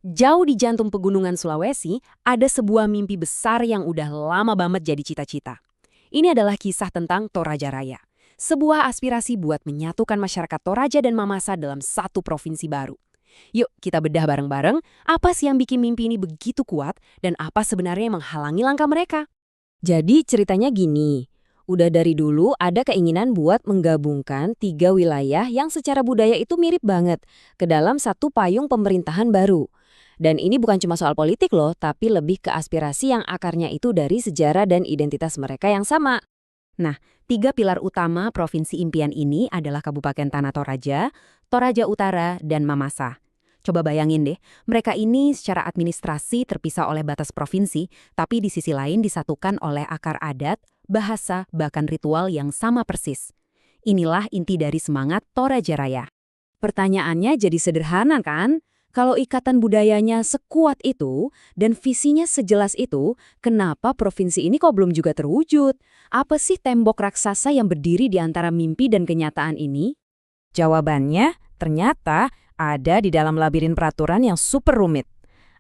Jauh di jantung pegunungan Sulawesi, ada sebuah mimpi besar yang udah lama banget jadi cita-cita. Ini adalah kisah tentang Toraja Raya. Sebuah aspirasi buat menyatukan masyarakat Toraja dan Mamasa dalam satu provinsi baru. Yuk, kita bedah bareng-bareng apa sih yang bikin mimpi ini begitu kuat dan apa sebenarnya yang menghalangi langkah mereka. Jadi ceritanya gini, udah dari dulu ada keinginan buat menggabungkan tiga wilayah yang secara budaya itu mirip banget ke dalam satu payung pemerintahan baru. Dan ini bukan cuma soal politik loh, tapi lebih ke aspirasi yang akarnya itu dari sejarah dan identitas mereka yang sama. Nah, tiga pilar utama Provinsi Impian ini adalah Kabupaten Tanah Toraja, Toraja Utara, dan Mamasa. Coba bayangin deh, mereka ini secara administrasi terpisah oleh batas provinsi, tapi di sisi lain disatukan oleh akar adat, bahasa, bahkan ritual yang sama persis. Inilah inti dari semangat Toraja Raya. Pertanyaannya jadi sederhana kan? Kalau ikatan budayanya sekuat itu dan visinya sejelas itu, kenapa provinsi ini kok belum juga terwujud? Apa sih tembok raksasa yang berdiri di antara mimpi dan kenyataan ini? Jawabannya ternyata ada di dalam labirin peraturan yang super rumit.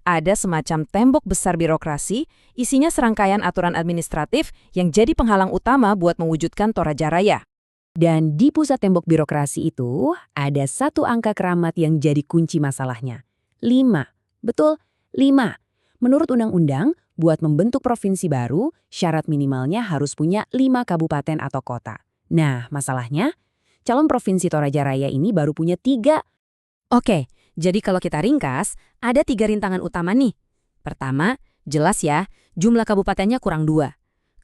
Ada semacam tembok besar birokrasi, isinya serangkaian aturan administratif yang jadi penghalang utama buat mewujudkan Toraja Raya. Dan di pusat tembok birokrasi itu, ada satu angka keramat yang jadi kunci masalahnya. 5. Betul, 5. Menurut undang-undang, buat membentuk provinsi baru, syarat minimalnya harus punya 5 kabupaten atau kota. Nah, masalahnya, calon provinsi Toraja Raya ini baru punya 3. Oke, jadi kalau kita ringkas, ada 3 rintangan utama nih. Pertama, jelas ya, jumlah kabupatennya kurang 2.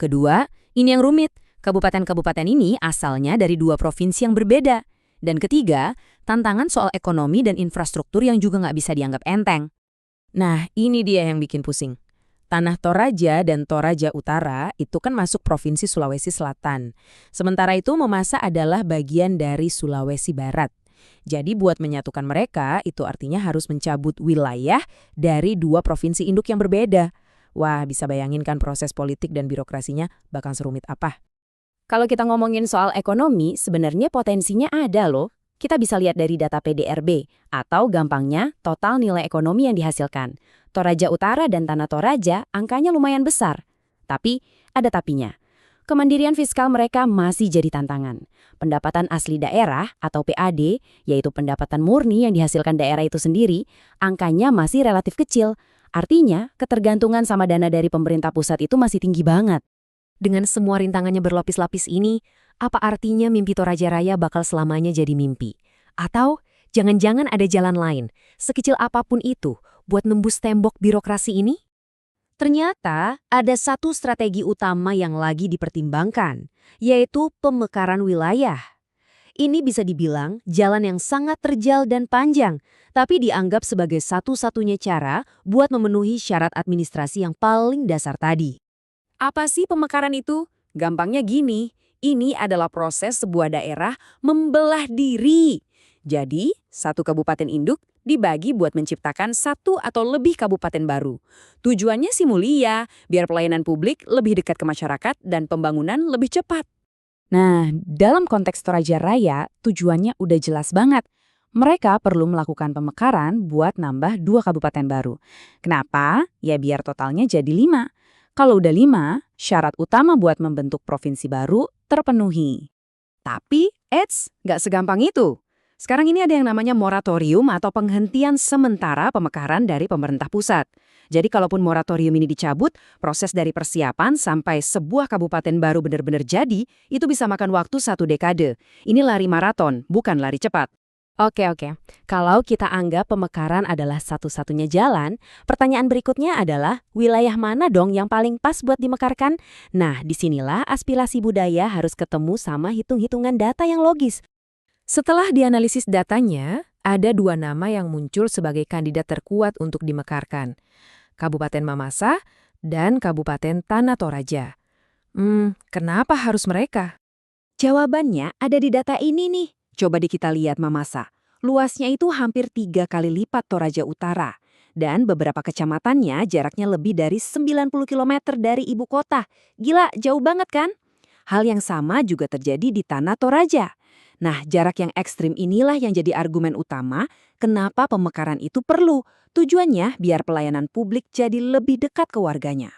Kedua, ini yang rumit. Kabupaten-kabupaten ini asalnya dari 2 provinsi yang berbeda. Dan ketiga, tantangan soal ekonomi dan infrastruktur yang juga nggak bisa dianggap enteng. Nah, ini dia yang bikin pusing. Tanah Toraja dan Toraja Utara itu kan masuk Provinsi Sulawesi Selatan. Sementara itu Mamasa adalah bagian dari Sulawesi Barat. Jadi buat menyatukan mereka, itu artinya harus mencabut wilayah dari 2 provinsi induk yang berbeda. Wah, bisa bayangin kan proses politik dan birokrasinya bakal serumit apa. Kalau kita ngomongin soal ekonomi, sebenarnya potensinya ada loh. Kita bisa lihat dari data PDRB, atau gampangnya total nilai ekonomi yang dihasilkan. Toraja Utara dan Tanah Toraja angkanya lumayan besar. Tapi, ada tapinya. Kemandirian fiskal mereka masih jadi tantangan. Pendapatan asli daerah atau PAD, yaitu pendapatan murni yang dihasilkan daerah itu sendiri, angkanya masih relatif kecil. Artinya, ketergantungan sama dana dari pemerintah pusat itu masih tinggi banget. Dengan semua rintangannya berlapis-lapis ini, apa artinya mimpi Toraja Raya bakal selamanya jadi mimpi? Atau jangan-jangan ada jalan lain, sekecil apapun itu, buat nembus tembok birokrasi ini? Ternyata ada satu strategi utama yang lagi dipertimbangkan, yaitu pemekaran wilayah. Ini bisa dibilang jalan yang sangat terjal dan panjang, tapi dianggap sebagai satu-satunya cara buat memenuhi syarat administrasi yang paling dasar tadi. Apa sih pemekaran itu? Gampangnya gini, ini adalah proses sebuah daerah membelah diri. Jadi, satu kabupaten induk dibagi buat menciptakan satu atau lebih kabupaten baru. Tujuannya sih mulia, biar pelayanan publik lebih dekat ke masyarakat dan pembangunan lebih cepat. Nah, dalam konteks Toraja Raya, tujuannya udah jelas banget. Mereka perlu melakukan pemekaran buat nambah 2 kabupaten baru. Kenapa? Ya biar totalnya jadi 5. Kalau udah 5, syarat utama buat membentuk provinsi baru terpenuhi. Tapi, nggak segampang itu. Sekarang ini ada yang namanya moratorium atau penghentian sementara pemekaran dari pemerintah pusat. Jadi kalaupun moratorium ini dicabut, proses dari persiapan sampai sebuah kabupaten baru benar-benar jadi, itu bisa makan waktu 1 dekade. Ini lari maraton, bukan lari cepat. Oke. Kalau kita anggap pemekaran adalah satu-satunya jalan, pertanyaan berikutnya adalah wilayah mana dong yang paling pas buat dimekarkan? Nah, disinilah aspirasi budaya harus ketemu sama hitung-hitungan data yang logis. Setelah dianalisis datanya, ada 2 nama yang muncul sebagai kandidat terkuat untuk dimekarkan. Kabupaten Mamasa dan Kabupaten Tanah Toraja. Kenapa harus mereka? Jawabannya ada di data ini nih. Coba kita lihat Mamasa. Luasnya itu hampir 3 kali lipat Toraja Utara. Dan beberapa kecamatannya jaraknya lebih dari 90 km dari ibu kota. Gila, jauh banget kan? Hal yang sama juga terjadi di Tanah Toraja. Nah, jarak yang ekstrim inilah yang jadi argumen utama kenapa pemekaran itu perlu. Tujuannya biar pelayanan publik jadi lebih dekat ke warganya.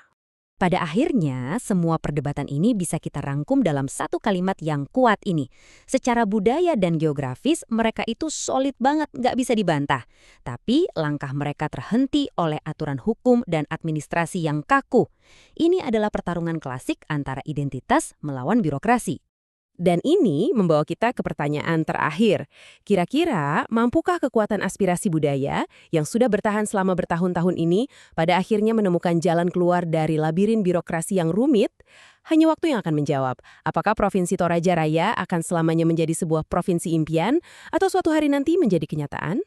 Pada akhirnya, semua perdebatan ini bisa kita rangkum dalam satu kalimat yang kuat ini. Secara budaya dan geografis, mereka itu solid banget, nggak bisa dibantah. Tapi langkah mereka terhenti oleh aturan hukum dan administrasi yang kaku. Ini adalah pertarungan klasik antara identitas melawan birokrasi. Dan ini membawa kita ke pertanyaan terakhir. Kira-kira, mampukah kekuatan aspirasi budaya yang sudah bertahan selama bertahun-tahun ini pada akhirnya menemukan jalan keluar dari labirin birokrasi yang rumit? Hanya waktu yang akan menjawab, apakah Provinsi Toraja Raya akan selamanya menjadi sebuah provinsi impian atau suatu hari nanti menjadi kenyataan?